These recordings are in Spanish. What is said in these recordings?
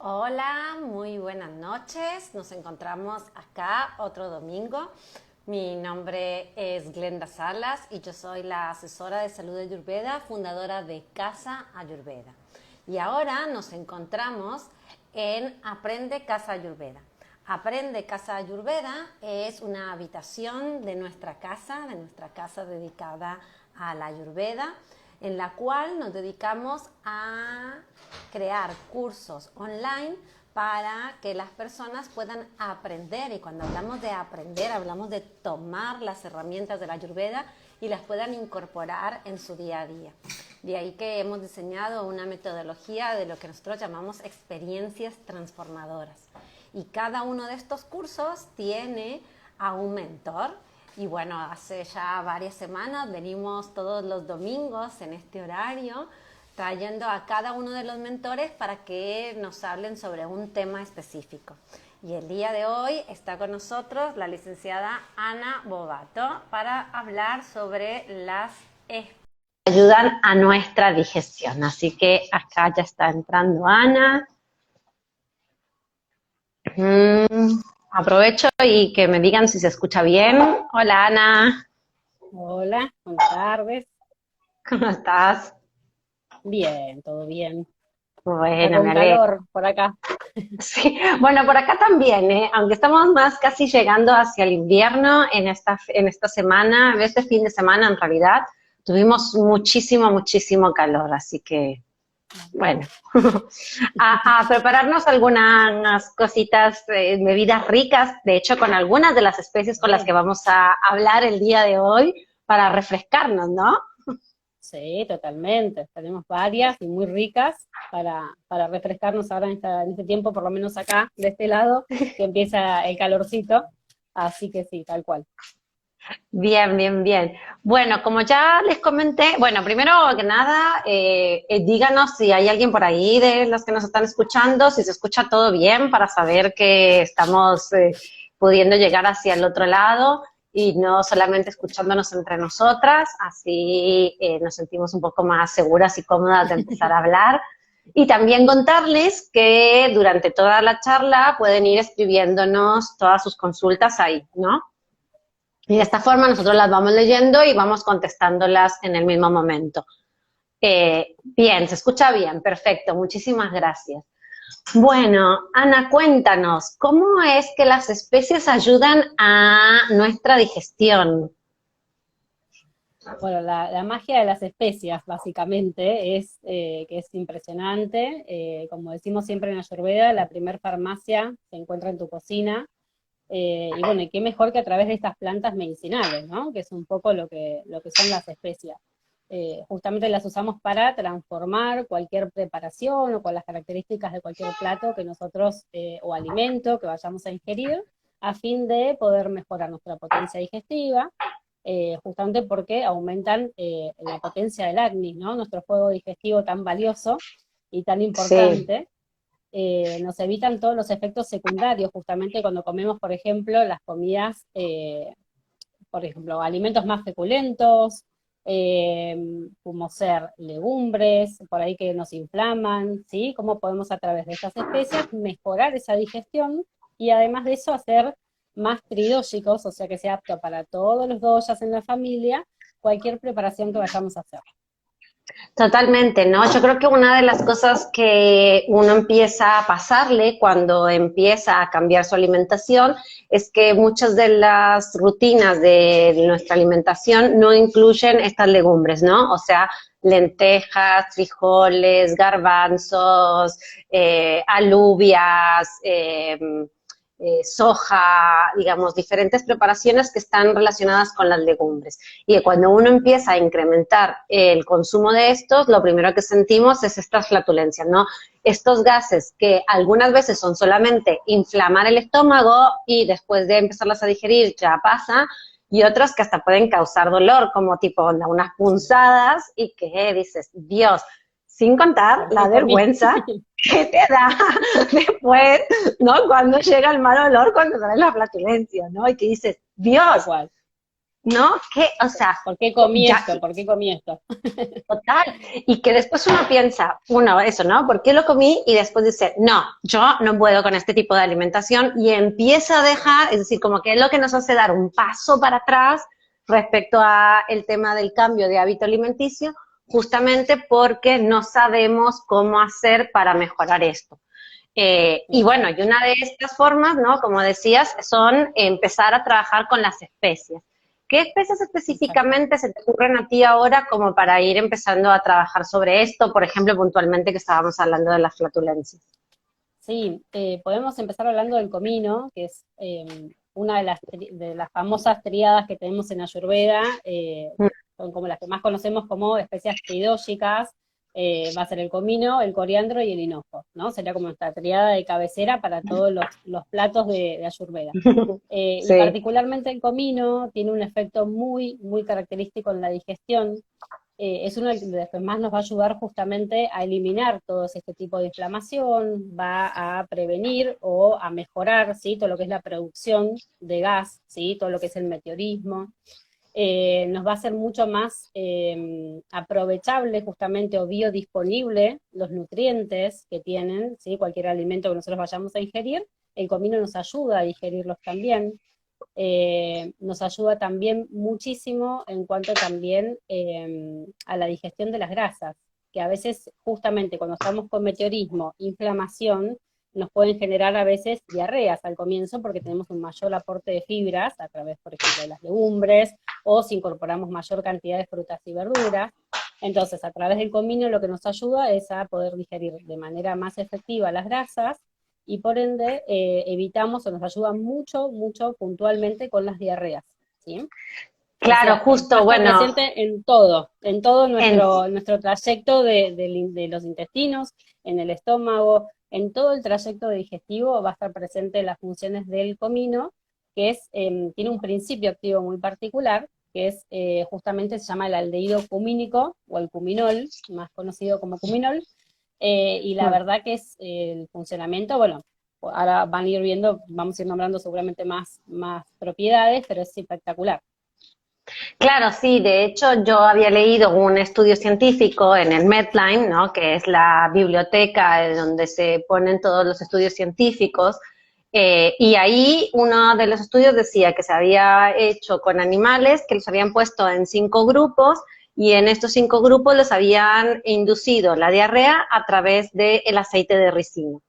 Hola, muy buenas noches. Nos encontramos acá otro domingo. Mi nombre es Glenda Salas y yo soy la asesora de salud Ayurveda, fundadora de Casa Ayurveda. Y ahora nos encontramos en Aprende Casa Ayurveda. Aprende Casa Ayurveda es una habitación de nuestra casa dedicada a la Ayurveda, en la cual nos dedicamos a crear cursos online para que las personas puedan aprender. Y cuando hablamos de aprender, hablamos de tomar las herramientas de la Ayurveda y las puedan incorporar en su día a día. De ahí que hemos diseñado una metodología de lo que nosotros llamamos experiencias transformadoras. Y cada uno de estos cursos tiene a un mentor. Y bueno, hace ya varias semanas venimos todos los domingos en este horario trayendo a cada uno de los mentores para que nos hablen sobre un tema específico. Y el día de hoy está con nosotros la licenciada Ana Bobato para hablar sobre las que ayudan a nuestra digestión. Así que acá ya está entrando Ana. Aprovecho y que me digan si se escucha bien. Hola Ana. Hola, buenas tardes. ¿Cómo estás? Bien, todo bien. Acá Bueno, me con alegro. calor, por acá. Sí, bueno, por acá también, ¿eh? Aunque estamos más casi llegando hacia el invierno en esta semana, este fin de semana en realidad, tuvimos muchísimo calor, así que, bueno, a prepararnos algunas cositas, bebidas ricas, de hecho con algunas de las especies con las que Bien. vamos a hablar el día de hoy para refrescarnos, ¿no? Sí, totalmente. Tenemos varias y muy ricas para refrescarnos ahora en este tiempo, por lo menos acá, de este lado, que empieza el calorcito. Así que sí, tal cual. Bien. Bueno, como ya les comenté, bueno, primero que nada, díganos si hay alguien por ahí de los que nos están escuchando, si se escucha todo bien para saber que estamos pudiendo llegar hacia el otro lado y no solamente escuchándonos entre nosotras, así nos sentimos un poco más seguras y cómodas de empezar a hablar. Y también contarles que durante toda la charla pueden ir escribiéndonos todas sus consultas ahí, ¿no? Y de esta forma nosotros las vamos leyendo y vamos contestándolas en el mismo momento. Bien, se escucha bien, perfecto, muchísimas gracias. Bueno, Ana, cuéntanos, ¿cómo es que las especies ayudan a nuestra digestión? Bueno, la magia de las especias, básicamente, es que es impresionante. Como decimos siempre en Ayurveda, la primer farmacia se encuentra en tu cocina. Y bueno, y qué mejor que a través de estas plantas medicinales, ¿no? Que es un poco lo que son las especias. Justamente las usamos para transformar cualquier preparación o con las características de cualquier plato que nosotros, o alimento que vayamos a ingerir, a fin de poder mejorar nuestra potencia digestiva, justamente porque aumentan la potencia del acné, ¿no? Nuestro fuego digestivo tan valioso y tan Sí, importante. Nos evitan todos los efectos secundarios, justamente cuando comemos, por ejemplo, las comidas, por ejemplo, alimentos más feculentos, eh, como ser legumbres, por ahí que nos inflaman, ¿sí? Cómo podemos a través de estas especias mejorar esa digestión y además de eso hacer más tridógicos, o sea que sea apto para todos los doyas en la familia, cualquier preparación que vayamos a hacer. totalmente, ¿no? Yo creo que una de las cosas que uno empieza a pasarle cuando empieza a cambiar su alimentación es que muchas de las rutinas de nuestra alimentación no incluyen estas legumbres, ¿no? O sea, lentejas, frijoles, garbanzos, alubias, soja, digamos, diferentes preparaciones que están relacionadas con las legumbres. Y cuando uno empieza a incrementar el consumo de estos, lo primero que sentimos es estas flatulencias, ¿no? Estos gases que algunas veces son solamente inflamar el estómago y después de empezarlas a digerir ya pasa, y otros que hasta pueden causar dolor, como tipo unas punzadas y que dices, Dios, sin contar Bueno, la esto mismo. vergüenza que te da después, ¿no? Cuando llega el mal olor, cuando sale la flatulencia, ¿no? Y que dices, Tal Dios, cual. ¿no? Que, o sea, ¿Por qué comí ya, esto? ¿Por qué comí esto? total. Y que después uno piensa, uno, eso, ¿no? ¿Por qué lo comí? Y después dice, no, yo no puedo con este tipo de alimentación y empieza a dejar, es decir, como que es lo que nos hace dar un paso para atrás respecto a el tema del cambio de hábito alimenticio, justamente porque no sabemos cómo hacer para mejorar esto. Y bueno, y una de estas formas, ¿no? Como decías, son empezar a trabajar con las especies. ¿Qué especies Exacto. específicamente se te ocurren a ti ahora como para ir empezando a trabajar sobre esto? Por ejemplo, puntualmente que estábamos hablando de las flatulencias. Sí, podemos empezar hablando del comino, que es una de las famosas tríadas que tenemos en Ayurveda, son como las que más conocemos como especias tridógicas, va a ser el comino, el coriandro y el hinojo, ¿no? Sería como nuestra tríada de cabecera para todos los platos de Ayurveda. Y Sí, particularmente el comino tiene un efecto muy, muy característico en la digestión. Es uno de los que más nos va a ayudar justamente a eliminar todo este tipo de inflamación, va a prevenir o a mejorar, ¿sí? Todo lo que es la producción de gas, ¿sí? Todo lo que es el meteorismo. Nos va a hacer mucho más aprovechable justamente o biodisponible los nutrientes que tienen, ¿sí? Cualquier alimento que nosotros vayamos a ingerir, el comino nos ayuda a digerirlos también. Nos ayuda también muchísimo en cuanto también a la digestión de las grasas, que a veces justamente cuando estamos con meteorismo, inflamación, nos pueden generar a veces diarreas al comienzo porque tenemos un mayor aporte de fibras a través, por ejemplo, de las legumbres o si incorporamos mayor cantidad de frutas y verduras. Entonces, a través del comino lo que nos ayuda es a poder digerir de manera más efectiva las grasas y por ende evitamos o nos ayuda mucho, mucho puntualmente con las diarreas, ¿sí? O claro, sea, va a justo, estar bueno, presente en todo en, nuestro trayecto de los intestinos, en el estómago, en todo el trayecto digestivo va a estar presente las funciones del comino, que es, tiene un principio activo muy particular, que es justamente se llama el aldehído cumínico o el cuminol, más conocido como cuminol, y la verdad que es el funcionamiento, bueno, ahora van a ir viendo, vamos a ir nombrando seguramente más propiedades, pero es espectacular. claro, sí, de hecho yo había leído un estudio científico en el Medline, ¿no? Que es la biblioteca donde se ponen todos los estudios científicos, y ahí uno de los estudios decía que se había hecho con animales, que los habían puesto en 5 grupos y en estos 5 grupos los habían inducido la diarrea a través del aceite de ricino.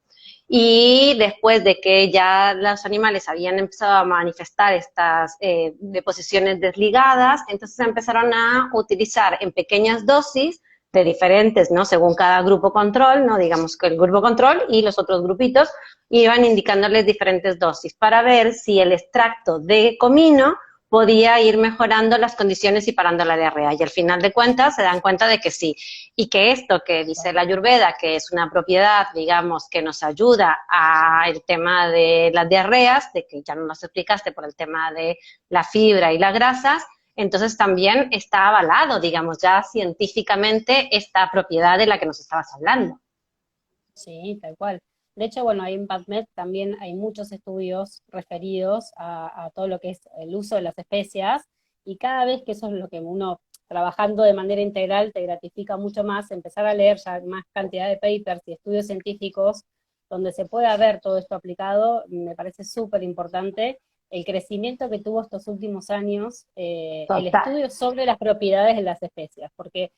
Y después de que ya los animales habían empezado a manifestar estas deposiciones desligadas, entonces empezaron a utilizar en pequeñas dosis de diferentes, ¿no? Según cada grupo control, ¿no? Digamos que el grupo control y los otros grupitos iban indicándoles diferentes dosis para ver si el extracto de comino podía ir mejorando las condiciones y parando la diarrea. Y al final de cuentas se dan cuenta de que sí. Y que esto que dice la Ayurveda, que es una propiedad, digamos, que nos ayuda al tema de las diarreas, de que ya no nos explicaste por el tema de la fibra y las grasas, entonces también está avalado, digamos, ya científicamente esta propiedad de la que nos estabas hablando. Sí, tal cual. De hecho, bueno, ahí en PubMed también hay muchos estudios referidos a todo lo que es el uso de las especias y cada vez que eso es lo que uno, trabajando de manera integral, te gratifica mucho más, empezar a leer ya más cantidad de papers y estudios científicos donde se pueda ver todo esto aplicado, me parece súper importante el crecimiento que tuvo estos últimos años, el Total. estudio sobre las propiedades de las especias, porque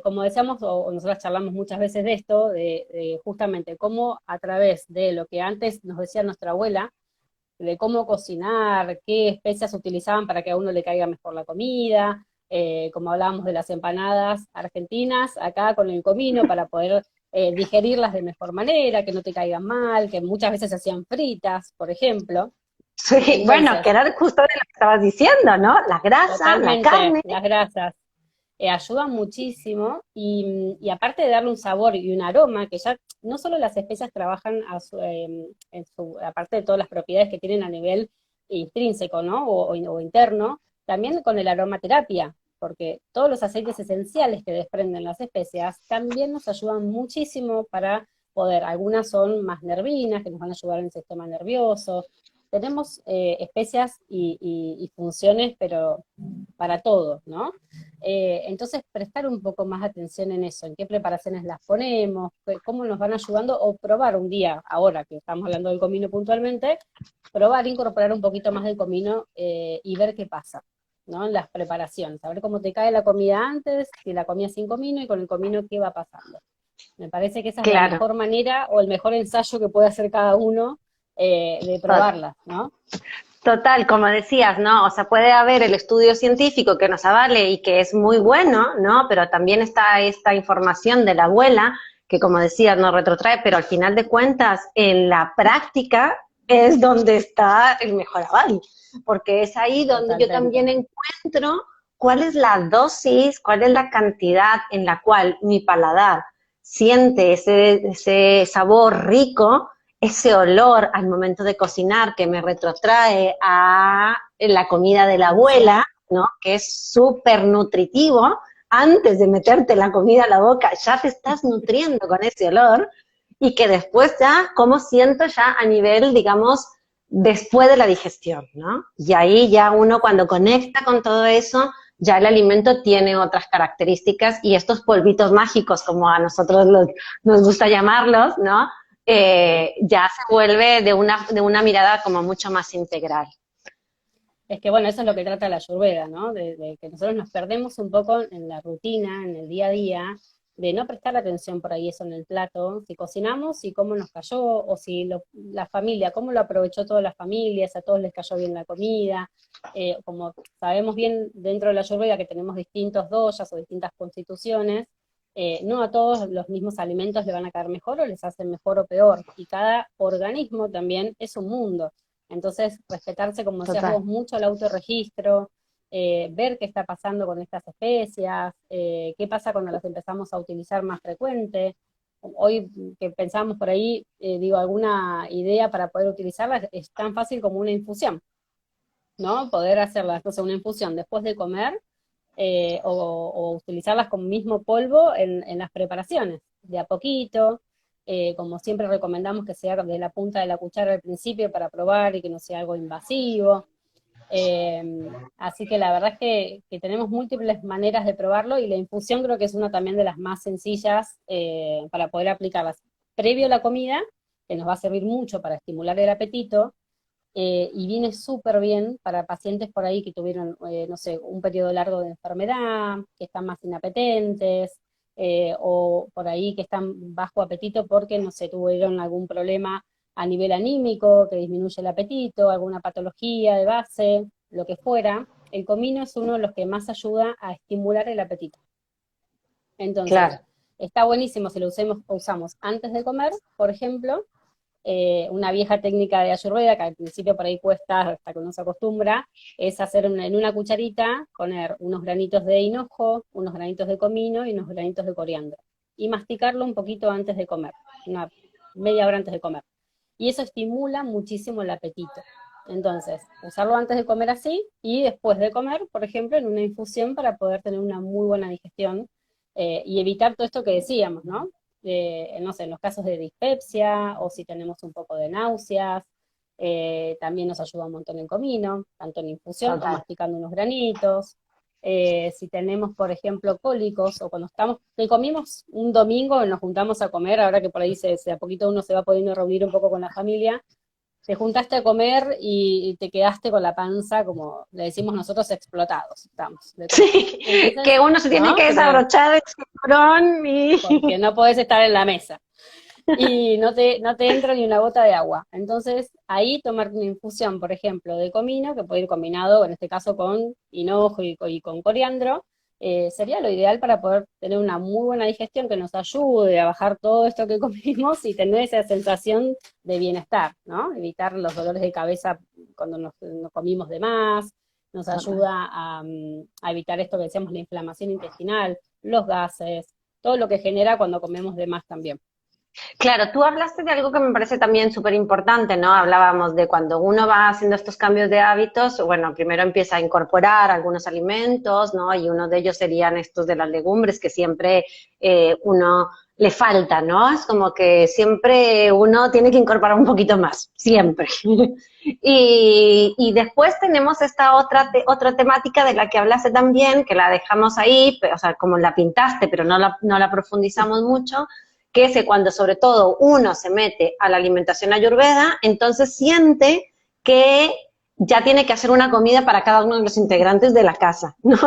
como decíamos, o nosotros charlamos muchas veces de esto, de justamente cómo a través de lo que antes nos decía nuestra abuela, de cómo cocinar, qué especias utilizaban para que a uno le caiga mejor la comida, como hablábamos de las empanadas argentinas, acá con el comino para poder digerirlas de mejor manera, que no te caigan mal, que muchas veces se hacían fritas, por ejemplo. Sí, bueno, que Entonces, era justo de lo que estabas diciendo, ¿no? La grasa, la totalmente, carne. las grasas ayudan muchísimo y aparte de darle un sabor y un aroma, que ya no solo las especias trabajan aparte de todas las propiedades que tienen a nivel intrínseco, ¿no? O interno, también con el aromaterapia, porque todos los aceites esenciales que desprenden las especias también nos ayudan muchísimo para poder, algunas son más nervinas, que nos van a ayudar en el sistema nervioso, tenemos especias y funciones, pero para todo, ¿no? Entonces, prestar un poco más atención en eso, en qué preparaciones las ponemos, cómo nos van ayudando, o probar un día, ahora que estamos hablando del comino puntualmente, probar, incorporar un poquito más del comino y ver qué pasa, ¿no? En las preparaciones, a ver cómo te cae la comida antes, si la comías sin comino y con el comino qué va pasando. Me parece que esa es la Claro. mejor manera o el mejor ensayo que puede hacer cada uno de probarla, ¿no? Total, como decías, ¿no? O sea, puede haber el estudio científico que nos avale y que es muy bueno, ¿no? Pero también está esta información de la abuela, que como decías, nos retrotrae, pero al final de cuentas, en la práctica es donde está el mejor aval, porque es ahí donde yo Totalmente. también encuentro cuál es la dosis, cuál es la cantidad en la cual mi paladar siente ese sabor rico, ese olor al momento de cocinar que me retrotrae a la comida de la abuela, ¿no? Que es súper nutritivo. Antes de meterte la comida a la boca, ya te estás nutriendo con ese olor y que después ya, cómo siento ya a nivel, digamos, después de la digestión, ¿no? Y ahí ya uno cuando conecta con todo eso, ya el alimento tiene otras características y estos polvitos mágicos, como a nosotros nos gusta llamarlos, ¿no? Ya se vuelve de una mirada como mucho más integral. Es que bueno, eso es lo que trata la Ayurveda, ¿no? De que nosotros nos perdemos un poco en la rutina, en el día a día, de no prestar atención por ahí eso en el plato, si cocinamos y cómo nos cayó, o si la familia, cómo lo aprovechó toda la familia, si a todos les cayó bien la comida. Como sabemos bien dentro de la Ayurveda que tenemos distintos doshas o distintas constituciones, no a todos los mismos alimentos le van a caer mejor o les hacen mejor o peor, y cada organismo también es un mundo. Entonces, respetarse, como decías Total. vos, mucho el autorregistro, ver qué está pasando con estas especias, qué pasa cuando las empezamos a utilizar más frecuente. Hoy que pensamos por ahí, digo, alguna idea para poder utilizarlas, es tan fácil como una infusión, ¿no? Poder hacerlas, no sé, una infusión después de comer o utilizarlas como mismo polvo en las preparaciones, de a poquito, como siempre recomendamos que sea de la punta de la cuchara al principio para probar y que no sea algo invasivo. Así que la verdad es que tenemos múltiples maneras de probarlo y la infusión creo que es una también de las más sencillas para poder aplicarlas previo a la comida, que nos va a servir mucho para estimular el apetito, y viene súper bien para pacientes por ahí que tuvieron, no sé, un periodo largo de enfermedad, que están más inapetentes, o por ahí que están bajo apetito porque, no sé, tuvieron algún problema a nivel anímico que disminuye el apetito, alguna patología de base, lo que fuera. El comino es uno de los que más ayuda a estimular el apetito. Entonces, Claro. está buenísimo si lo usamos antes de comer, por ejemplo, una vieja técnica de Ayurveda, que al principio por ahí cuesta hasta que uno se acostumbra, es hacer en una cucharita, poner unos granitos de hinojo, unos granitos de comino y unos granitos de coriandro. Y masticarlo un poquito antes de comer, una media hora antes de comer. Y eso estimula muchísimo el apetito. Entonces, usarlo antes de comer así y después de comer, por ejemplo, en una infusión para poder tener una muy buena digestión y evitar todo esto que decíamos, ¿no? No sé, en los casos de dispepsia o si tenemos un poco de náuseas, también nos ayuda un montón el comino, tanto en infusión o Total. masticando unos granitos. Si tenemos, por ejemplo, cólicos o cuando estamos, que comimos un domingo y nos juntamos a comer, ahora que por ahí a poquito uno se va pudiendo reunir un poco con la familia, te juntaste a comer y te quedaste con la panza, como le decimos nosotros, explotados, estamos, de comer. Sí, Entonces, que uno se tiene ¿no? que Porque, desabrochar el cinturón y... porque no podés estar en la mesa y no te entra ni una gota de agua. Entonces, ahí tomar una infusión, por ejemplo, de comino, que puede ir combinado, en este caso, con hinojo y con coriandro, sería lo ideal para poder tener una muy buena digestión que nos ayude a bajar todo esto que comimos y tener esa sensación de bienestar, ¿no? Evitar los dolores de cabeza cuando nos comimos de más, nos Total. ayuda a evitar esto que decíamos, la inflamación intestinal, los gases, todo lo que genera cuando comemos de más también. Claro, tú hablaste de algo que me parece también súper importante, ¿no? Hablábamos de cuando uno va haciendo estos cambios de hábitos, bueno, primero empieza a incorporar algunos alimentos, ¿no? Y uno de ellos serían estos de las legumbres que siempre uno le falta, ¿no? Es como que siempre uno tiene que incorporar un poquito más, siempre. Y después tenemos esta otra temática de la que hablaste también, que la dejamos ahí, o sea, como la pintaste, pero no la profundizamos mucho, que es que cuando sobre todo uno se mete a la alimentación ayurveda, entonces siente que ya tiene que hacer una comida para cada uno de los integrantes de la casa, ¿no?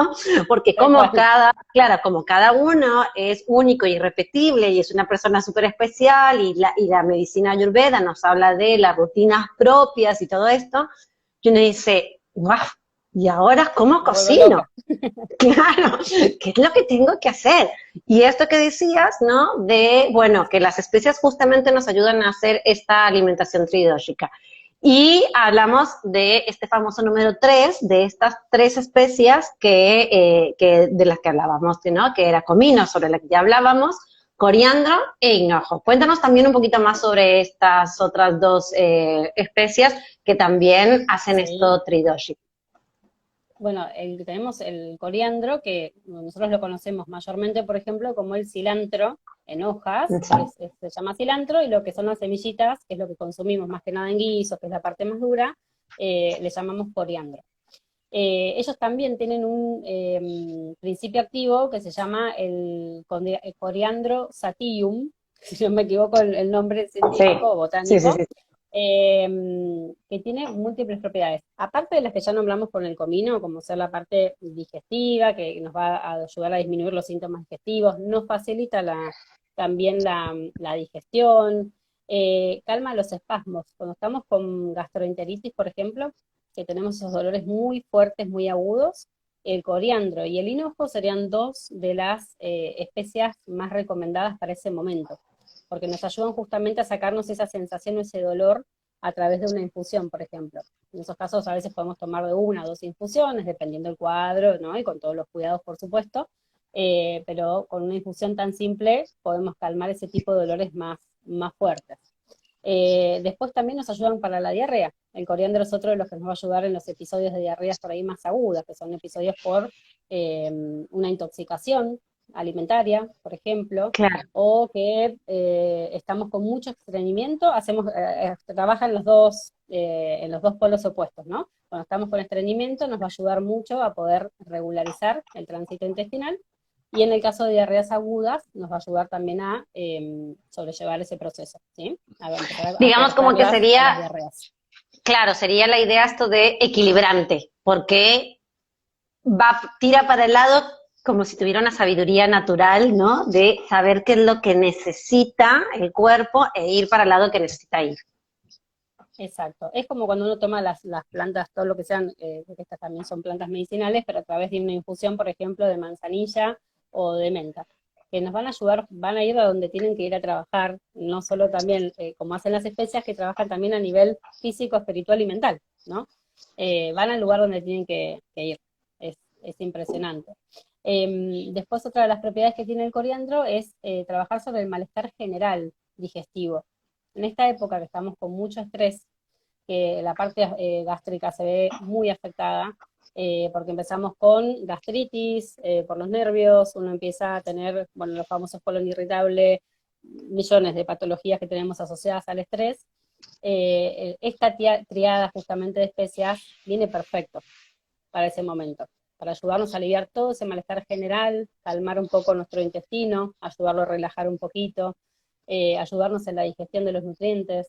Porque como cada uno es único y irrepetible y es una persona súper especial y la medicina ayurveda nos habla de las rutinas propias y todo esto, y uno dice, ¡guau! ¿Y ahora cómo cocino? Claro, ¿qué es lo que tengo que hacer? Y esto que decías, ¿no? De, bueno, que las especias justamente nos ayudan a hacer esta alimentación tridóxica. Y hablamos de este famoso número 3, de estas 3 especias de las que hablábamos, ¿no? Que era comino, sobre la que ya hablábamos, coriandro e hinojo. Cuéntanos también un poquito más sobre estas otras 2 especias que también hacen esto tridóxico. Bueno, tenemos el coriandro, que nosotros lo conocemos mayormente, por ejemplo, como el cilantro en hojas, se llama cilantro, y lo que son las semillitas, que es lo que consumimos más que nada en guisos, que es la parte más dura, le llamamos coriandro. Ellos también tienen un principio activo que se llama el coriandro sativum, si no me equivoco el nombre científico o botánico. Sí. Que tiene múltiples propiedades. Aparte de las que ya nombramos con el comino, como ser la parte digestiva, que nos va a ayudar a disminuir los síntomas digestivos, nos facilita también la digestión, calma los espasmos. Cuando estamos con gastroenteritis, por ejemplo, que tenemos esos dolores muy fuertes, muy agudos, el coriandro y el hinojo serían 2 de las especias más recomendadas para ese momento, porque nos ayudan justamente a sacarnos esa sensación o ese dolor a través de una infusión, por ejemplo. En esos casos a veces podemos tomar de 1 o 2 infusiones, dependiendo del cuadro, ¿no? Y con todos los cuidados, por supuesto, pero con una infusión tan simple podemos calmar ese tipo de dolores más fuertes. Después también nos ayudan para la diarrea. El coriandro es otro de los que nos va a ayudar en los episodios de diarreas por ahí más agudas, que son episodios por una intoxicación alimentaria, por ejemplo, claro. O que estamos con mucho estreñimiento, trabaja en los dos polos opuestos, ¿no? Cuando estamos con estreñimiento nos va a ayudar mucho a poder regularizar el tránsito intestinal, y en el caso de diarreas agudas nos va a ayudar también a sobrellevar ese proceso, ¿sí? Digamos como que sería, claro, sería la idea esto de equilibrante, porque tira para el lado como si tuviera una sabiduría natural, ¿no? De saber qué es lo que necesita el cuerpo e ir para el lado que necesita ir. Exacto. Es como cuando uno toma las plantas, todo lo que sean, porque estas también son plantas medicinales, pero a través de una infusión, por ejemplo, de manzanilla o de menta, que nos van a ayudar, van a ir a donde tienen que ir a trabajar, no solo también, como hacen las especias, que trabajan también a nivel físico, espiritual y mental, ¿no? Van al lugar donde tienen que ir. Es impresionante. Después otra de las propiedades que tiene el coriandro es trabajar sobre el malestar general digestivo. En esta época que estamos con mucho estrés, que la parte gástrica se ve muy afectada, porque empezamos con gastritis, por los nervios, uno empieza a tener, bueno, los famosos colon irritable, millones de patologías que tenemos asociadas al estrés. Esta triada justamente de especias viene perfecto para ese momento, para ayudarnos a aliviar todo ese malestar general, calmar un poco nuestro intestino, ayudarlo a relajar un poquito, ayudarnos en la digestión de los nutrientes.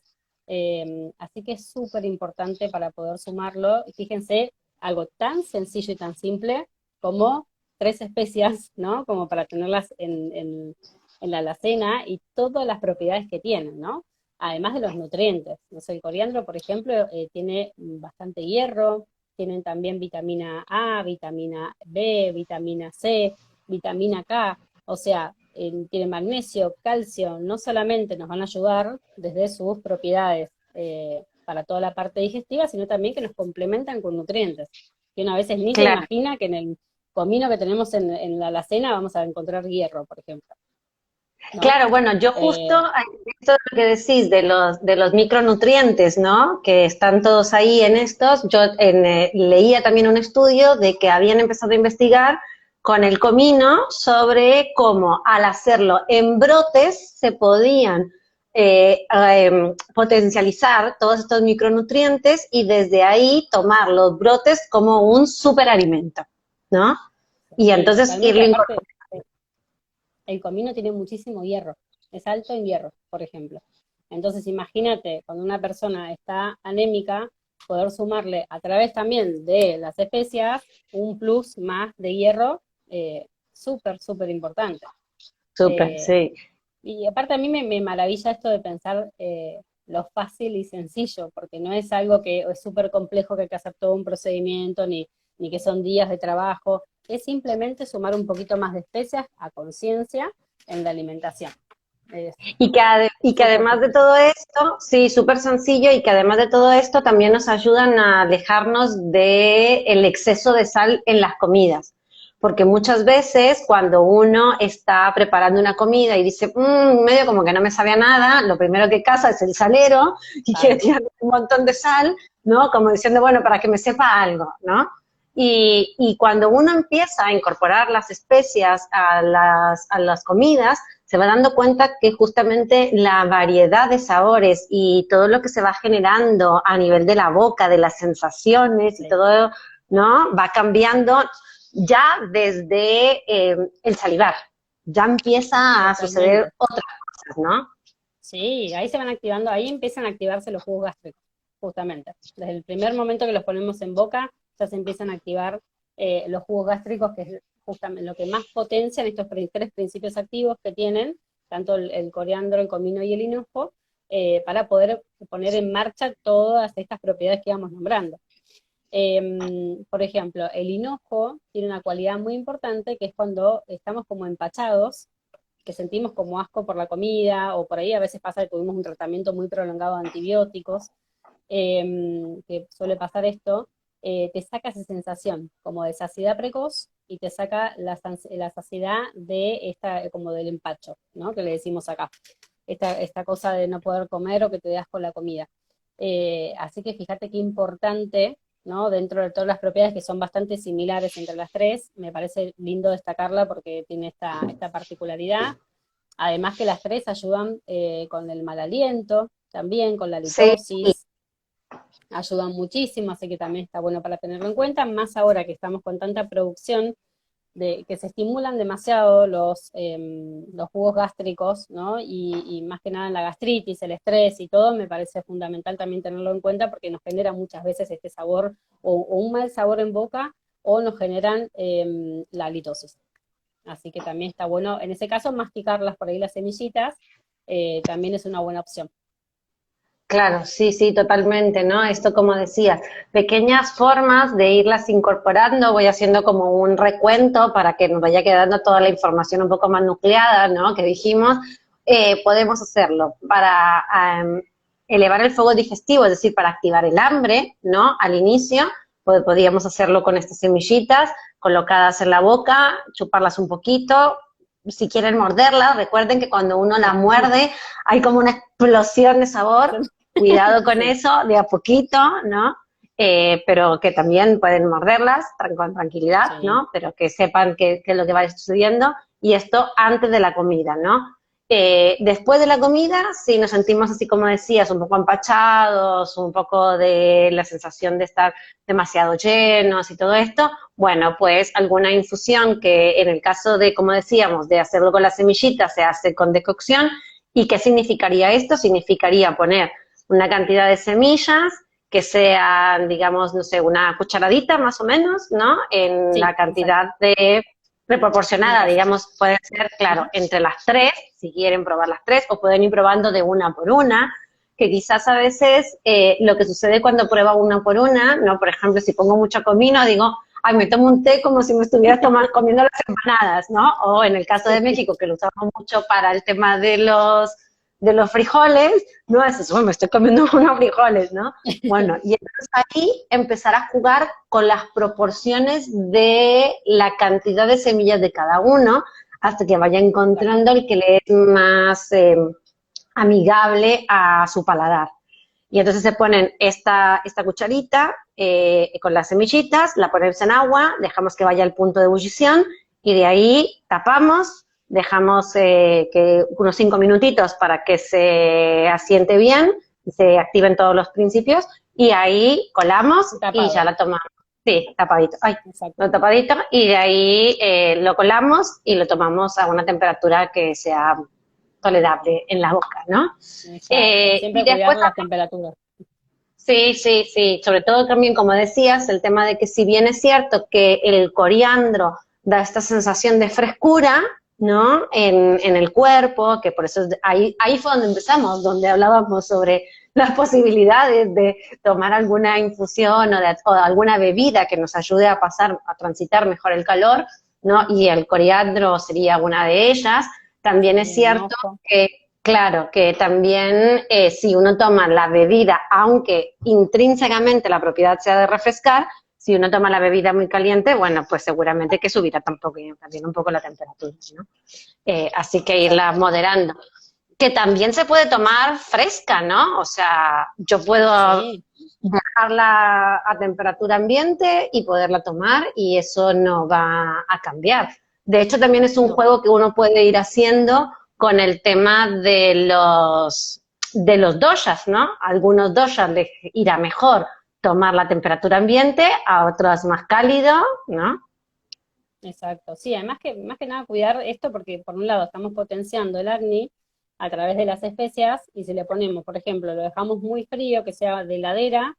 Así que es súper importante para poder sumarlo. Fíjense, algo tan sencillo y tan simple como 3 especias, ¿no? Como para tenerlas en la alacena, y todas las propiedades que tienen, ¿no? Además de los nutrientes. No sé, el coriandro, por ejemplo, tiene bastante hierro, tienen también vitamina A, vitamina B, vitamina C, vitamina K, o sea, tienen magnesio, calcio, no solamente nos van a ayudar desde sus propiedades para toda la parte digestiva, sino también que nos complementan con nutrientes, que una vez ni se imagina que en el comino que tenemos en la alacena vamos a encontrar hierro, por ejemplo. ¿No? Claro, bueno, yo justo, esto de lo que decís de los micronutrientes, ¿no? Que están todos ahí en estos, yo leía también un estudio de que habían empezado a investigar con el comino sobre cómo al hacerlo en brotes se podían potencializar todos estos micronutrientes y desde ahí tomar los brotes como un superalimento, ¿no? Y Sí, entonces totalmente. irlo Aparte, incorporando. el comino tiene muchísimo hierro, es alto en hierro, por ejemplo. Entonces, imagínate, cuando una persona está anémica, poder sumarle a través también de las especias un plus más de hierro súper, súper importante. Súper, Eh, sí. y aparte a mí me maravilla esto de pensar lo fácil y sencillo, porque no es algo que es súper complejo, que hay que hacer todo un procedimiento, ni que son días de trabajo, es simplemente sumar un poquito más de especias a conciencia en la alimentación. Es Y que súper además de sencillo. todo esto, sí, súper sencillo, y que además de todo esto también nos ayudan a alejarnos del exceso de sal en las comidas. Porque muchas veces cuando uno está preparando una comida y dice, medio como que no me sabe a nada, lo primero que caza es el salero y quiere Claro, tirar un montón de sal, ¿no? Como diciendo, bueno, para que me sepa algo, ¿no? Y cuando uno empieza a incorporar las especias a las comidas, se va dando cuenta que justamente la variedad de sabores y todo lo que se va generando a nivel de la boca, de las sensaciones y sí, todo, ¿no? Va cambiando ya desde el salivar. Ya empieza a suceder totalmente. otras cosas, ¿no? Sí, ahí se van activando, ahí empiezan a activarse los jugos gástricos, justamente. Desde el primer momento que los ponemos en boca, ya se empiezan a activar los jugos gástricos, que es justamente lo que más potencian estos tres principios activos que tienen, tanto el coriandro, el comino y el hinojo, para poder poner en marcha todas estas propiedades que íbamos nombrando. Por ejemplo, el hinojo tiene una cualidad muy importante que es cuando estamos como empachados, que sentimos como asco por la comida, o por ahí a veces pasa que tuvimos un tratamiento muy prolongado de antibióticos, que suele pasar esto, te saca esa sensación como de saciedad precoz y te saca la saciedad de esta, como del empacho, ¿no? Que le decimos acá. Esta cosa de no poder comer o que te das con la comida. Así que fíjate qué importante, ¿no? Dentro de todas las propiedades que son bastante similares entre las tres, me parece lindo destacarla porque tiene esta particularidad. Además que las tres ayudan con el mal aliento, también con la Sí, litosis, ayudan muchísimo, así que también está bueno para tenerlo en cuenta, más ahora que estamos con tanta producción de que se estimulan demasiado los jugos gástricos, ¿no? Y más que nada en la gastritis, el estrés y todo, me parece fundamental también tenerlo en cuenta porque nos genera muchas veces este sabor o un mal sabor en boca o nos generan la litosis. Así que también está bueno, en ese caso, masticarlas por ahí las semillitas, también es una buena opción. claro, sí, sí, totalmente, ¿no? Esto, como decías, pequeñas formas de irlas incorporando, voy haciendo como un recuento para que nos vaya quedando toda la información un poco más nucleada, ¿no? Que dijimos, podemos hacerlo para elevar el fuego digestivo, es decir, para activar el hambre, ¿no? Al inicio, podríamos hacerlo con estas semillitas colocadas en la boca, chuparlas un poquito. Si quieren morderlas, recuerden que cuando uno la Sí, muerde hay como una explosión de sabor. Cuidado con sí, eso, de a poquito, ¿no? Pero que también pueden morderlas con tranquilidad, sí, ¿no? Pero que sepan qué es lo que va sucediendo, y esto antes de la comida, ¿no? Después de la comida, si nos sentimos así como decías, un poco empachados, un poco de la sensación de estar demasiado llenos y todo esto, bueno, pues alguna infusión que en el caso de, como decíamos, de hacerlo con las semillitas, se hace con decocción. ¿Y qué significaría esto? Significaría poner una cantidad de semillas que sean, digamos, no sé, una cucharadita más o menos, ¿no? En sí, la exacto, cantidad de una proporcionada, taza. digamos, puede ser, claro, Ujú. entre las tres, si quieren probar las tres, o pueden ir probando de una por una, que quizás a veces lo que sucede cuando prueba una por una, ¿no? Por ejemplo, si pongo mucho comino, digo, ay, me tomo un té como si me estuviera comiendo las empanadas, ¿no? O en el caso de Sí, México, que lo usamos mucho para el tema de los frijoles, no es eso, me estoy comiendo unos frijoles, ¿no? Bueno, y entonces ahí empezar a jugar con las proporciones de la cantidad de semillas de cada uno hasta que vaya exacto. encontrando el que le es más amigable a su paladar. Y entonces se ponen esta cucharita con las semillitas, la ponemos en agua, dejamos que vaya al punto de ebullición y de ahí tapamos, dejamos que unos 5 minutitos para que se asiente bien, se activen todos los principios, y ahí colamos y ya Tapado, la tomamos. Sí, tapadito. Ay, exacto. lo tapadito, y de ahí lo colamos y lo tomamos a una temperatura que sea tolerable en la boca, ¿no? Exacto, Y siempre cuidar después, las temperaturas. sí, sí, sí, sobre todo también, como decías, el tema de que si bien es cierto que el coriandro da esta sensación de frescura, ¿no? En el cuerpo, que por eso ahí fue donde empezamos, donde hablábamos sobre las posibilidades de tomar alguna infusión o alguna bebida que nos ayude a pasar, a transitar mejor el calor, ¿no? Y el coriandro sería una de ellas. También es Y cierto enojo. que, claro, que también si uno toma la bebida, aunque intrínsecamente la propiedad sea de refrescar, si uno toma la bebida muy caliente, bueno, pues seguramente que subirá también un poco la temperatura, ¿no? Así que irla Exacto. moderando. Que también se puede tomar fresca, ¿no? O sea, yo puedo Sí, dejarla a temperatura ambiente y poderla tomar y eso no va a cambiar. De hecho, también es un no, juego que uno puede ir haciendo con el tema de los doshas, ¿no? A algunos doshas les irá mejor tomar la temperatura ambiente, a otros más cálido, ¿no? exacto. Sí, además que más que nada cuidar esto porque por un lado estamos potenciando el acné a través de las especias y si le ponemos, por ejemplo, lo dejamos muy frío, que sea de heladera,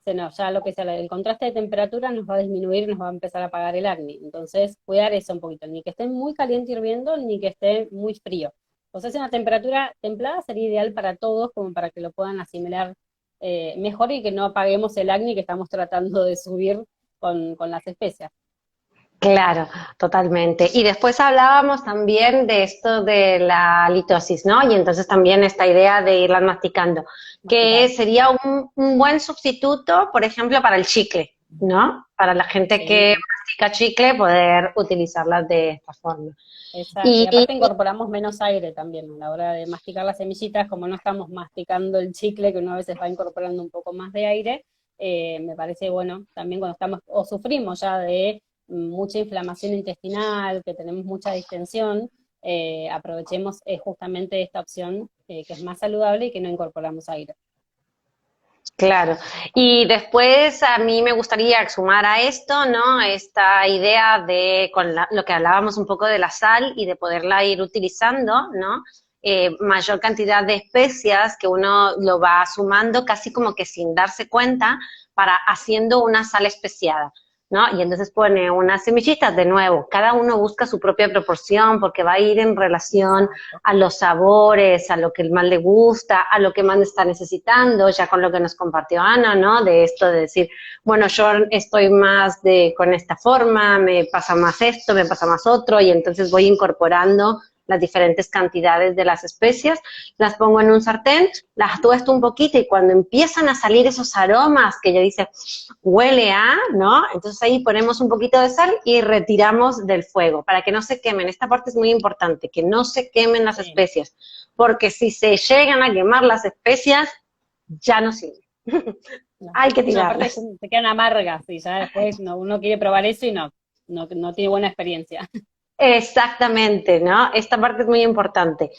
ya lo que sea, el contraste de temperatura nos va a disminuir, nos va a empezar a apagar el acné. Entonces, cuidar eso un poquito, ni que esté muy caliente hirviendo, ni que esté muy frío. O sea, si una temperatura templada sería ideal para todos, como para que lo puedan asimilar mejor y que no apaguemos el acné que estamos tratando de subir con las especias. Claro, totalmente. Y después hablábamos también de esto de la litosis, ¿no? Y entonces también esta idea de irlas masticando, que Masticar. sería un buen sustituto, por ejemplo, para el chicle, ¿no? Para la gente que Sí, mastica chicle, poder utilizarlas de esta forma. exacto. Y Y aparte incorporamos menos aire también a la hora de masticar las semillitas, como no estamos masticando el chicle, que uno a veces va incorporando un poco más de aire, me parece bueno también cuando estamos o sufrimos ya de mucha inflamación intestinal, que tenemos mucha distensión, aprovechemos justamente esta opción que es más saludable y que no incorporamos aire. claro. Y después a mí me gustaría sumar a esto, ¿no? Esta idea de lo que hablábamos un poco de la sal y de poderla ir utilizando, ¿no? Mayor cantidad de especias que uno lo va sumando casi como que sin darse cuenta para haciendo una sal especiada, ¿no? Y entonces pone unas semillitas de nuevo. Cada uno busca su propia proporción porque va a ir en relación Exacto. a los sabores, a lo que más le gusta, a lo que más está necesitando, ya con lo que nos compartió Ana, ¿no? De esto de decir, bueno, yo estoy más con esta forma, me pasa más esto, me pasa más otro, y entonces voy incorporando las diferentes cantidades de las especias, las pongo en un sartén, las tuesto un poquito y cuando empiezan a salir esos aromas que ya dice, huele a, ¿no? Entonces ahí ponemos un poquito de sal y retiramos del fuego para que no se quemen. Esta parte es muy importante, que no se quemen las Sí. especias, porque si se llegan a quemar las especias, ya no sirve. No. Hay que No, aparte tirarlas. se quedan amargas y ya después uno quiere probar eso y no tiene buena experiencia. Exactamente, ¿no? Esta parte es muy importante.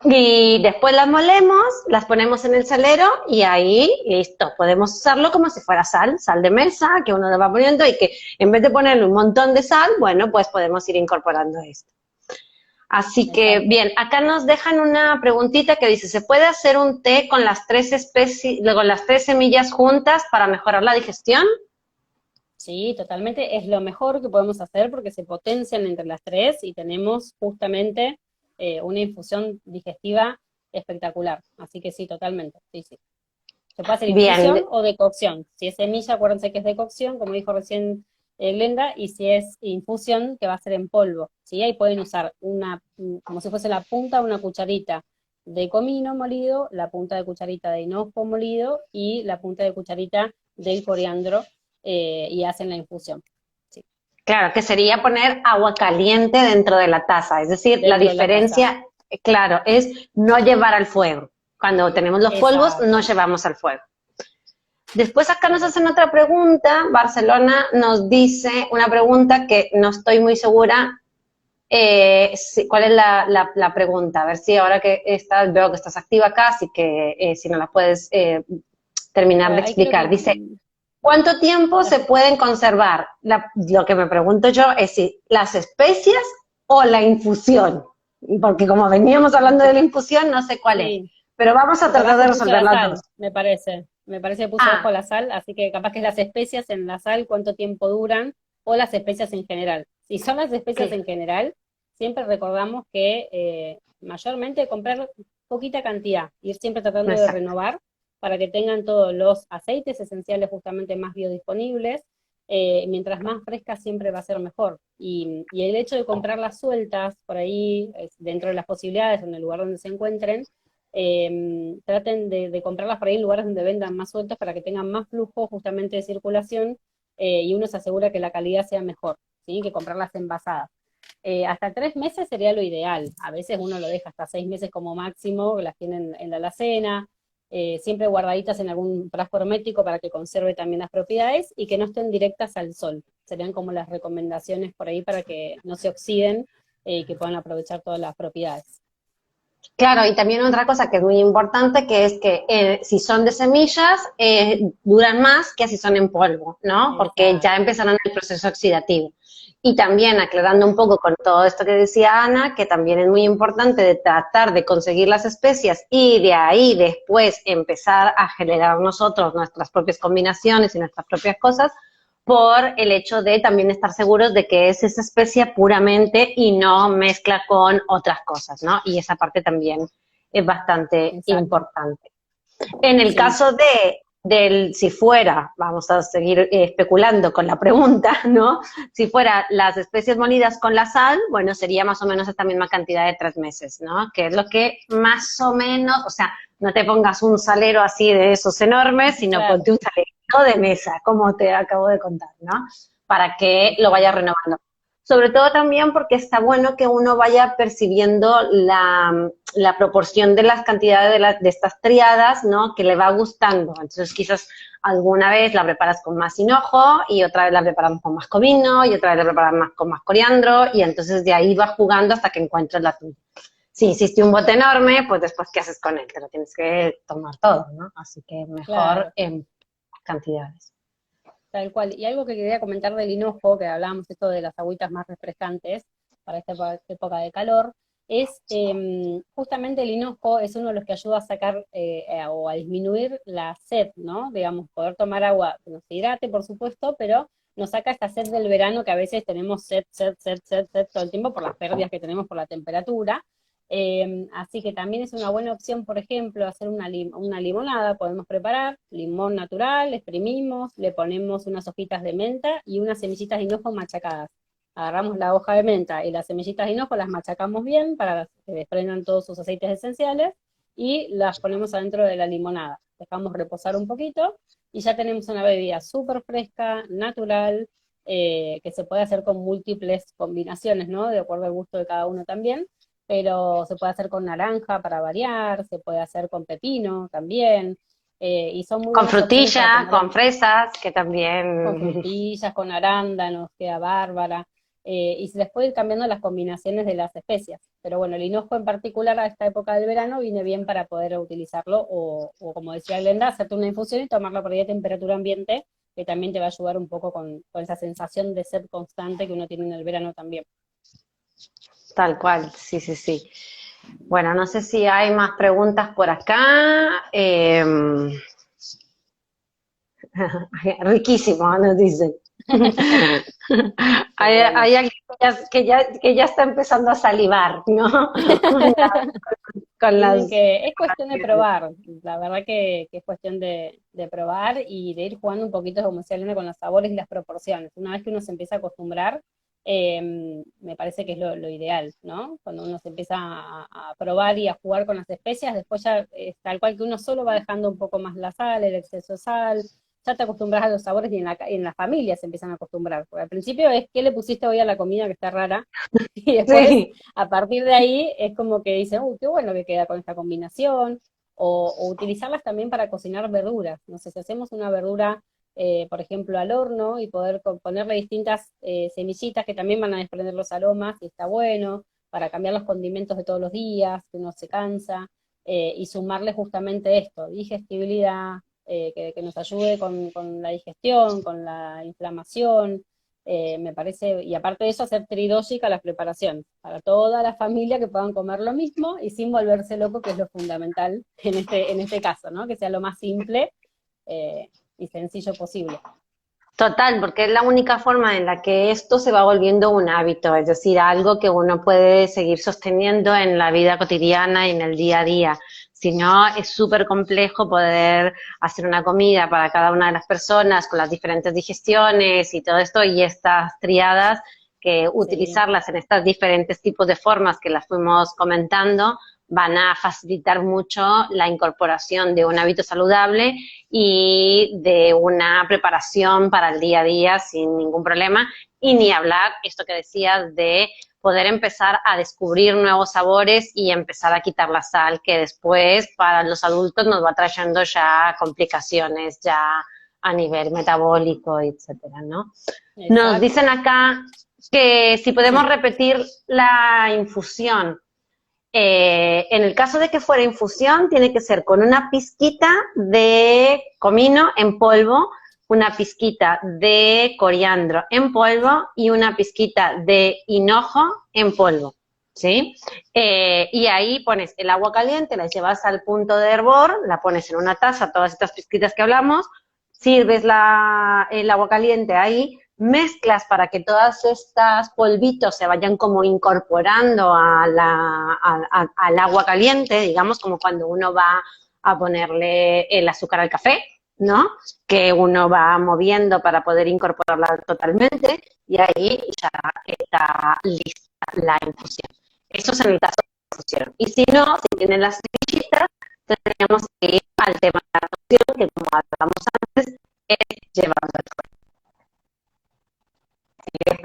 Y después las molemos, las ponemos en el salero y ahí, listo, podemos usarlo como si fuera sal, sal de mesa, que uno le va poniendo y que en vez de ponerle un montón de sal, bueno, pues podemos ir incorporando esto. Así que, Exacto. bien, acá nos dejan una preguntita que dice, ¿se puede hacer un té con las tres especies, con las tres semillas juntas para mejorar la digestión? Sí, totalmente. Es lo mejor que podemos hacer porque se potencian entre las tres y tenemos justamente una infusión digestiva espectacular. Así que sí, totalmente. Sí, sí. Se puede hacer Bien, infusión o decocción. Si es semilla, acuérdense que es decocción, como dijo recién Glenda, y si es infusión, que va a ser en polvo. ¿Sí? Ahí pueden usar como si fuese la punta de una cucharita de comino molido, la punta de cucharita de hinojo molido y la punta de cucharita del coriandro y hacen la infusión. Sí. claro, que sería poner agua caliente dentro de la taza, es decir, la Dentro de la taza. diferencia, claro, es no llevar al fuego. Cuando tenemos los polvos, no Exacto. llevamos al fuego. Después acá nos hacen Correcto. otra pregunta, Barcelona nos dice una pregunta que no estoy muy segura, ¿cuál es la pregunta? A ver si ahora que veo que estás activa acá, así que si no la puedes terminar de Ahí creo explicar. que Dice, ¿cuánto tiempo se las- pueden conservar? Lo que me pregunto yo es si las especias o la infusión, porque como veníamos hablando de la infusión, no sé cuál es, sí, pero vamos a capaz tratar de que puso resolver la las dos. sal, me parece. Me parece que puso ojo a Ah, la sal, así que capaz que es las especias en la sal, cuánto tiempo duran, o las especias en general. Si son las especias sí, en general, siempre recordamos que mayormente comprar poquita cantidad, ir siempre tratando de exacto. renovar para que tengan todos los aceites esenciales justamente más biodisponibles. Mientras más fresca siempre va a ser mejor. Y el hecho de comprarlas sueltas por ahí, dentro de las posibilidades, en el lugar donde se encuentren, traten de comprarlas por ahí en lugares donde vendan más sueltos para que tengan más flujo justamente de circulación, y uno se asegura que la calidad sea mejor, ¿sí? Que comprarlas envasadas. Hasta 3 meses sería lo ideal. A veces uno lo deja hasta 6 meses como máximo, que las tienen en la alacena, siempre guardaditas en algún frasco hermético para que conserve también las propiedades y que no estén directas al sol. Serían como las recomendaciones por ahí para que no se oxiden y que puedan aprovechar todas las propiedades. Claro, y también otra cosa que es muy importante, que es que si son de semillas, duran más que si son en polvo, ¿no? Porque ya Exacto. empezaron el proceso oxidativo. Y también aclarando un poco con todo esto que decía Ana, que también es muy importante de tratar de conseguir las especias y de ahí después empezar a generar nosotros nuestras propias combinaciones y nuestras propias cosas, por el hecho de también estar seguros de que es esa especie puramente y no mezcla con otras cosas, ¿no? Y esa parte también es bastante Exacto. importante. En el Sí. caso si fuera, vamos a seguir especulando con la pregunta, ¿no? Si fuera las especies molidas con la sal, bueno, sería más o menos esta misma cantidad de 3 meses, ¿no? Que es lo que más o menos, o sea, no te pongas un salero así de esos enormes, sino Claro, ponte un salero de mesa, como te acabo de contar, ¿no? Para que lo vayas exacto. renovando. Sobre todo también porque está bueno que uno vaya percibiendo la proporción de las cantidades de estas triadas, ¿no? Que le va gustando. Entonces, quizás alguna vez la preparas con más hinojo y otra vez la preparas con más comino y otra vez la preparas más con más coriandro y entonces de ahí vas jugando hasta que encuentres la tuya. Si hiciste un bote enorme, pues después, ¿qué haces con él? Te lo tienes que tomar todo, ¿no? Así que mejor Claro, en cantidades. tal cual. Y algo que quería comentar del hinojo, que hablábamos esto de las agüitas más refrescantes para esta época de calor, es justamente el hinojo es uno de los que ayuda a sacar o a disminuir la sed, ¿no? Digamos, poder tomar agua que nos hidrate, por supuesto, pero nos saca esta sed del verano que a veces tenemos sed, sed, sed, sed, sed todo el tiempo por las pérdidas que tenemos por la temperatura. Así que también es una buena opción, por ejemplo, hacer una limonada. Podemos preparar limón natural, exprimimos, le ponemos unas hojitas de menta y unas semillitas de hinojo machacadas. Agarramos la hoja de menta y las semillitas de hinojo, las machacamos bien para que desprendan todos sus aceites esenciales y las ponemos adentro de la limonada. Dejamos reposar un poquito y ya tenemos una bebida súper fresca, natural, que se puede hacer con múltiples combinaciones, ¿no? De acuerdo al gusto de cada uno también, pero se puede hacer con naranja para variar, se puede hacer con pepino también, y son muy Con buenas opciones para frutilla, tomar con fresas, que con también. frutillas, con arándanos, queda bárbara, y se les puede ir cambiando las combinaciones de las especias. Pero bueno, el hinojo en particular a esta época del verano viene bien para poder utilizarlo o como decía Glenda, hacerte una infusión y tomarla por ahí a temperatura ambiente, que también te va a ayudar un poco con esa sensación de sed constante que uno tiene en el verano también. Tal cual, sí, sí, sí. Bueno, no sé si hay más preguntas por acá. Riquísimo, nos dicen. Qué bueno. Hay alguien que ya está empezando a salivar, ¿no? Con Tienen las... que, es cuestión de probar, la verdad que es cuestión de probar y de ir jugando un poquito, como decía Elena, con los sabores y las proporciones. Una vez que uno se empieza a acostumbrar, me parece que es lo ideal, ¿no? Cuando uno se empieza a probar y a jugar con las especias, después ya tal cual que uno solo va dejando un poco más la sal, el exceso de sal, ya te acostumbras a los sabores y en la familia se empiezan a acostumbrar. Porque al principio es, ¿qué le pusiste hoy a la comida que está rara? Y después Sí, a partir de ahí es como que dicen, uy, qué bueno que queda con esta combinación, o utilizarlas también para cocinar verduras. No sé, si hacemos una verdura por ejemplo, al horno y poder ponerle distintas semillitas que también van a desprender los aromas, y está bueno, para cambiar los condimentos de todos los días, que uno se cansa, y sumarle justamente esto, digestibilidad, que nos ayude con la digestión, con la inflamación, me parece, y aparte de eso, hacer tridógica la preparación, para toda la familia que puedan comer lo mismo y sin volverse loco, que es lo fundamental en este caso, ¿no? Que sea lo más simple y sencillo posible. Total, porque es la única forma en la que esto se va volviendo un hábito, es decir, algo que uno puede seguir sosteniendo en la vida cotidiana y en el día a día. Si no, es súper complejo poder hacer una comida para cada una de las personas con las diferentes digestiones y todo esto, y estas triadas, que Sí, utilizarlas en estas diferentes tipos de formas que las fuimos comentando, van a facilitar mucho la incorporación de un hábito saludable y de una preparación para el día a día sin ningún problema, y ni hablar esto que decías de poder empezar a descubrir nuevos sabores y empezar a quitar la sal, que después para los adultos nos va trayendo ya complicaciones ya a nivel metabólico, etcétera, ¿no? Nos exacto. dicen acá que si podemos Sí, repetir la infusión. En el caso de que fuera infusión, tiene que ser con una pizquita de comino en polvo, una pizquita de coriandro en polvo y una pizquita de hinojo en polvo, ¿sí? Y ahí pones el agua caliente, la llevas al punto de hervor, la pones en una taza, todas estas pizquitas que hablamos, sirves el agua caliente ahí, mezclas para que todas estas polvitos se vayan como incorporando al agua caliente, digamos, como cuando uno va a ponerle el azúcar al café, ¿no? Que uno va moviendo para poder incorporarla totalmente, y ahí ya está lista la infusión. Eso es en el caso de la infusión. Y si no, si tienen las semillitas, tendríamos que ir al tema de la cocción, que como hablamos antes, es llevarlo al fuego.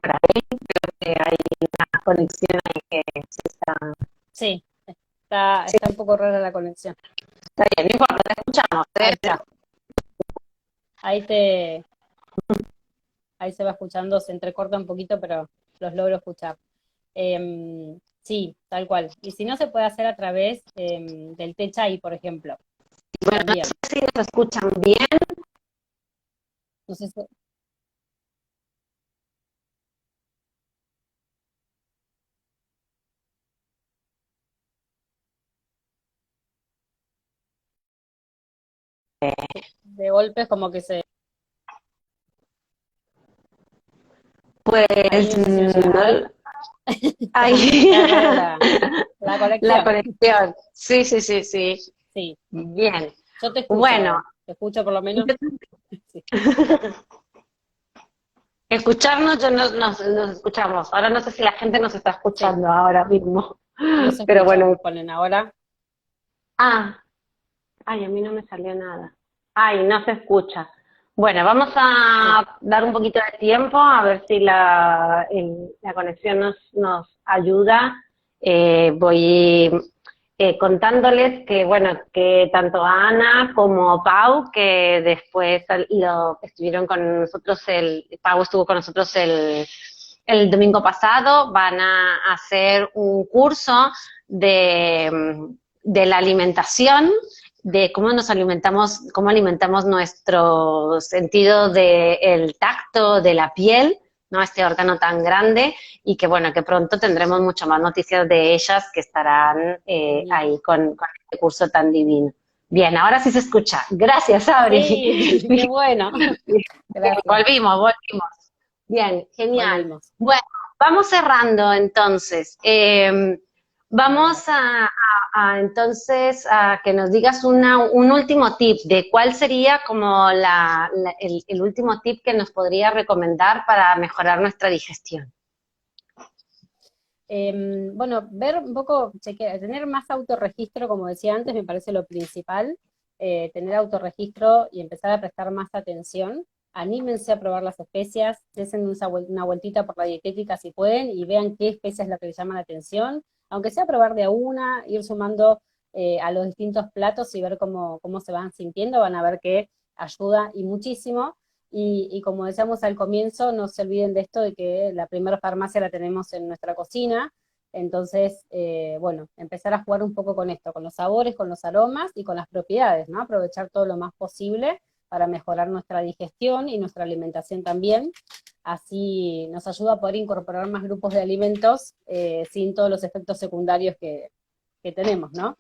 Para ahí creo que hay una conexión ahí que se está... sí, Sí, está un poco rara la conexión. está bien, no importa, te escuchamos, Ahí ¿eh? está. Ahí te, ahí se va escuchando, se entrecorta un poquito, pero los logro escuchar. Sí, tal cual. Y si no, se puede hacer a través del té chai, por ejemplo, Bueno, no sé también. si nos escuchan bien. No sé si- de golpe es como que ahí Pues no sé si me llegan a ver. no, ahí Está rara la la conexión. conexión. Sí, sí, sí, sí. Sí, Bien. yo te escucho Bueno, ahora. Te escucho por lo menos. Sí, escucharnos, yo nos escuchamos. Ahora no sé si la gente nos está sí. escuchando ahora mismo. No se Pero escucha, bueno. ponen ahora. Ah, ay, a mí no me salió nada. Ay, no se escucha. Bueno, vamos Sí, a dar un poquito de tiempo a ver si la conexión nos ayuda. Voy contándoles que, bueno, que tanto Ana como Pau, que después lo estuvieron con nosotros, Pau estuvo con nosotros el domingo pasado, van a hacer un curso de la alimentación, de cómo nos alimentamos, cómo alimentamos nuestro sentido del tacto, de la piel, ¿no? Este órgano tan grande, y que bueno, que pronto tendremos mucho más noticias de ellas que estarán genial. ahí con este curso tan divino. Bien, ahora sí se escucha. Gracias, Abri. Sí, qué bueno. Gracias. Volvimos. Bien, genial. Volvimos. Bueno, vamos cerrando entonces. A ver. Vamos entonces a que nos digas un último tip de cuál sería como el último tip que nos podría recomendar para mejorar nuestra digestión. Bueno, ver un poco, tener más autorregistro, como decía antes, me parece lo principal. Tener autorregistro y empezar a prestar más atención. Anímense a probar las especias, desen una vueltita por la dietética si pueden y vean qué especia es la que les llama la atención. Aunque sea probar de a una, ir sumando a los distintos platos y ver cómo se van sintiendo, van a ver que ayuda y muchísimo. y como decíamos al comienzo, no se olviden de esto, de que la primera farmacia la tenemos en nuestra cocina. Entonces, bueno, empezar a jugar un poco con esto, con los sabores, con los aromas y con las propiedades, ¿no? Aprovechar todo lo más posible para mejorar nuestra digestión y nuestra alimentación también. Así nos ayuda a poder incorporar más grupos de alimentos sin todos los efectos secundarios que tenemos, ¿no?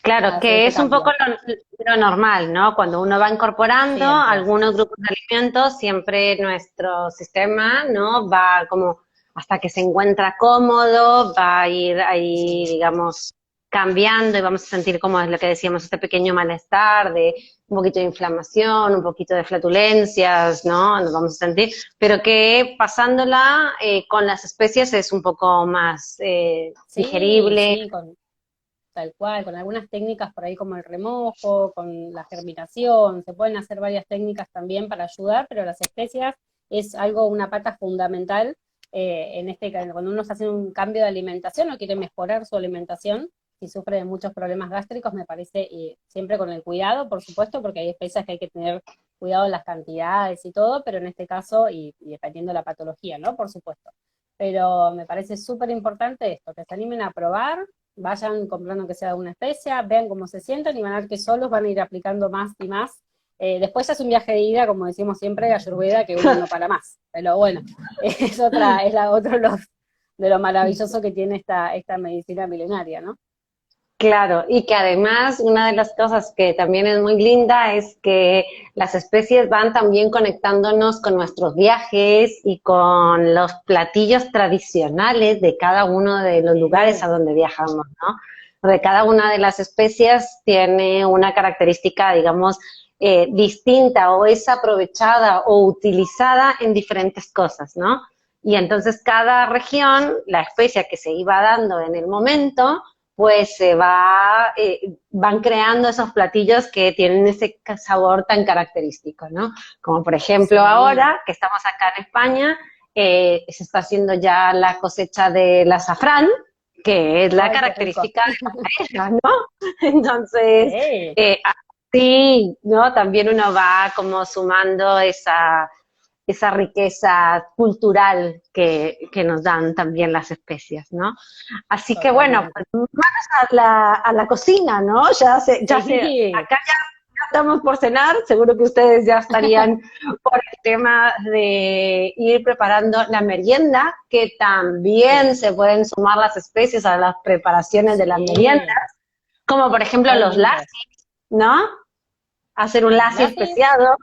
Claro, Hacer que este es un poco cambio. lo normal, ¿no? Cuando uno va incorporando Siempre. algunos grupos de alimentos, siempre nuestro sistema, ¿no? Va como hasta que se encuentra cómodo, va a ir ahí, Sí. digamos, cambiando y vamos a sentir como es lo que decíamos, este pequeño malestar de un poquito de inflamación, un poquito de flatulencias, ¿no? Nos vamos a sentir, pero que pasándola con las especies es un poco más Sí, digerible. sí, tal cual, con algunas técnicas por ahí como el remojo, con la germinación, se pueden hacer varias técnicas también para ayudar, pero las especias es algo, una pata fundamental cuando uno está haciendo un cambio de alimentación o quiere mejorar su alimentación, si sufre de muchos problemas gástricos, me parece, y siempre con el cuidado, por supuesto, porque hay especias que hay que tener cuidado en las cantidades y todo, pero en este caso, y dependiendo de la patología, ¿no? Por supuesto. Pero me parece súper importante esto, que se animen a probar, vayan comprando que sea una especia, vean cómo se sienten y van a ver que solos van a ir aplicando más y más. Después ya es un viaje de ida, como decimos siempre, Ayurveda, que uno no para más. Pero bueno, otro de lo maravilloso que tiene esta medicina milenaria, ¿no? Claro, y que además una de las cosas que también es muy linda es que las especies van también conectándonos con nuestros viajes y con los platillos tradicionales de cada uno de los lugares a Sí, donde viajamos, ¿no? Porque cada una de las especies tiene una característica, digamos, distinta o es aprovechada o utilizada en diferentes cosas, ¿no? Y entonces cada región, la especia que se iba dando en el momento, pues van creando esos platillos que tienen ese sabor tan característico, ¿no? Como por ejemplo sí, ahora que estamos acá en España, se está haciendo ya la cosecha del azafrán, que es la ay, qué rico. característica de la paella, ¿no? Entonces, Sí, sí, ¿no? También uno va como sumando esa riqueza cultural que nos dan también las especias, ¿no? Así que bueno, totalmente. pues manos a la cocina, ¿no? Sí, Acá ya estamos por cenar, seguro que ustedes ya estarían por el tema de ir preparando la merienda, que también sí, se pueden sumar las especies a las preparaciones de las meriendas, sí, como por ejemplo los totalmente. lassi, ¿no? Hacer un Los lassi lasis, especiado.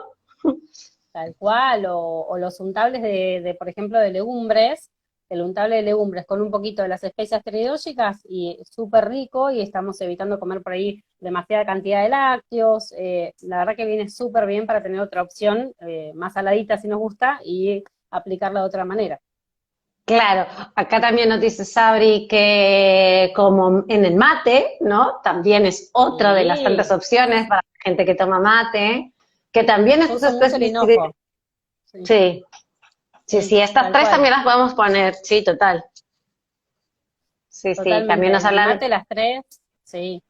tal cual, o los untables por ejemplo, de legumbres, el untable de legumbres con un poquito de las especias tridóxicas y súper rico y estamos evitando comer por ahí demasiada cantidad de lácteos. La verdad que viene súper bien para tener otra opción más saladita si nos gusta y aplicarla de otra manera. Claro, acá también nos dice Sabri que como en el mate, ¿no? También es otra de las tantas Sí, opciones para la gente que toma mate, que también yo estas uso mucho el especies, hinojo, sí, sí, sí, sí, sí, estas tal tres cual. también las podemos poner, sí, total. Sí, sí, también Totalmente. nos En el hablan. mate las tres, sí.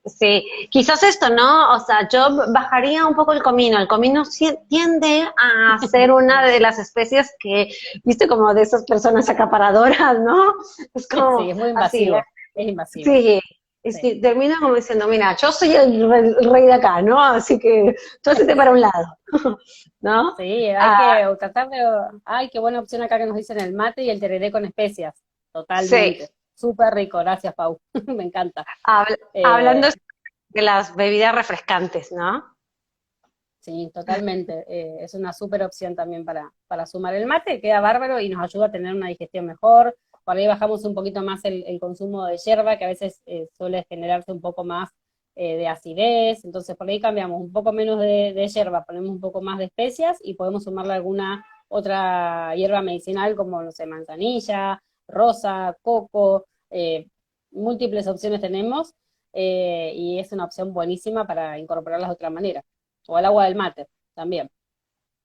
Sí, quizás esto, ¿no? O sea, yo bajaría un poco el comino. El comino tiende a ser una de las especies que, viste, como de esas personas acaparadoras, ¿no? Es Sí, como es muy así, invasivo, es invasivo. sí, es Sí. que termina como diciendo, mira, yo soy el rey de acá, ¿no? Así que tú hacete para un lado, ¿no? Sí, hay Ah, que tratar de... Ay, qué buena opción acá que nos dicen el mate y el tereré con especias. sí, Totalmente. Súper rico, gracias, Pau. Me encanta. hablando Eh, de las bebidas refrescantes, ¿no? sí, totalmente. Es una súper opción también para sumar el mate, queda bárbaro y nos ayuda a tener una digestión mejor. Por ahí bajamos un poquito más el consumo de yerba, que a veces suele generarse un poco más de acidez. Entonces por ahí cambiamos un poco menos de yerba, ponemos un poco más de especias y podemos sumarle alguna otra hierba medicinal como, no sé, manzanilla, rosa, coco, múltiples opciones tenemos y es una opción buenísima para incorporarlas de otra manera. O el agua del mate, también.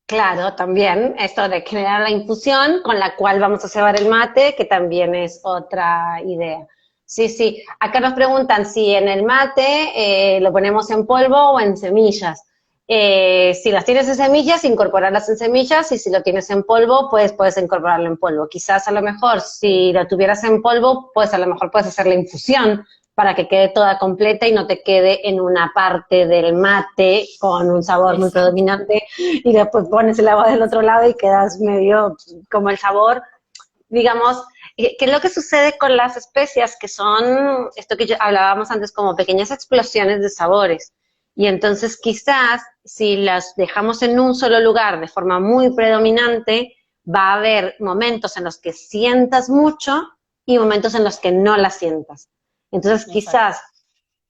Claro, también esto de generar la infusión con la cual vamos a cebar el mate, que también es otra idea. Sí, sí. Acá nos preguntan si en el mate lo ponemos en polvo o en semillas. Si las tienes en semillas, incorporarlas en semillas, y si lo tienes en polvo, pues puedes incorporarlo en polvo. Quizás a lo mejor, si lo tuvieras en polvo, pues a lo mejor puedes hacer la infusión para que quede toda completa y no te quede en una parte del mate con un sabor muy Exacto. predominante, y después pones el agua del otro lado y quedas medio como el sabor, digamos. ¿Qué es lo que sucede con las especias? Que son, esto que hablábamos antes, como pequeñas explosiones de sabores. Y entonces quizás si las dejamos en un solo lugar de forma muy predominante, va a haber momentos en los que sientas mucho y momentos en los que no la sientas. Entonces Exacto. quizás,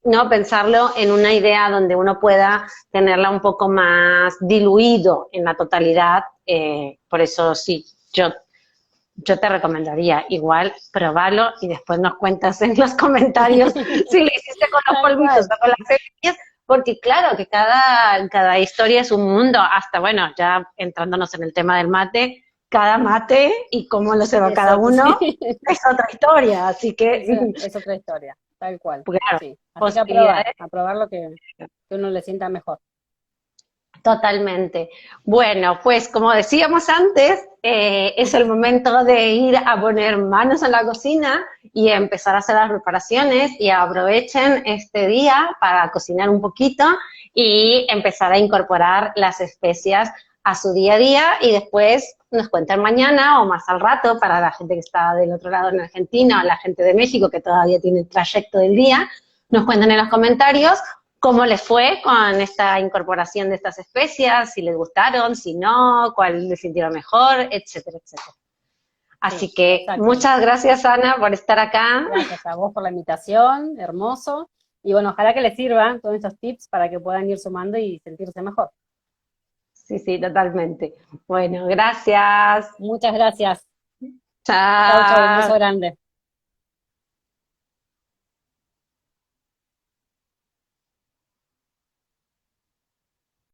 ¿no?, pensarlo en una idea donde uno pueda tenerla un poco más diluido en la totalidad. Por eso sí, yo te recomendaría igual probarlo y después nos cuentas en los comentarios si lo hiciste con los Tal polvitos cual. o con las semillas, porque claro que cada historia es un mundo, hasta bueno, ya entrándonos en el tema del mate, cada mate y cómo lo se va cada Eso, uno sí. es otra historia, así que, Es otra historia, tal cual. claro, Sí. Así que posibilidades. a probar lo que uno le sienta mejor. Totalmente. Bueno, pues como decíamos antes, es el momento de ir a poner manos en la cocina y empezar a hacer las preparaciones, y aprovechen este día para cocinar un poquito y empezar a incorporar las especias a su día a día, y después nos cuentan mañana o más al rato, para la gente que está del otro lado en Argentina, o la gente de México que todavía tiene el trayecto del día, nos cuentan en los comentarios cómo les fue con esta incorporación de estas especias, si les gustaron, si no, cuál les sintieron mejor, etcétera, etcétera. Sí, Así que exacto. muchas gracias, Ana, por estar acá. Gracias a vos por la invitación, hermoso. Y bueno, ojalá que les sirvan todos estos tips para que puedan ir sumando y sentirse mejor. Sí, sí, totalmente. Bueno, gracias. Muchas gracias. Chau, chau, un beso Chao. grande.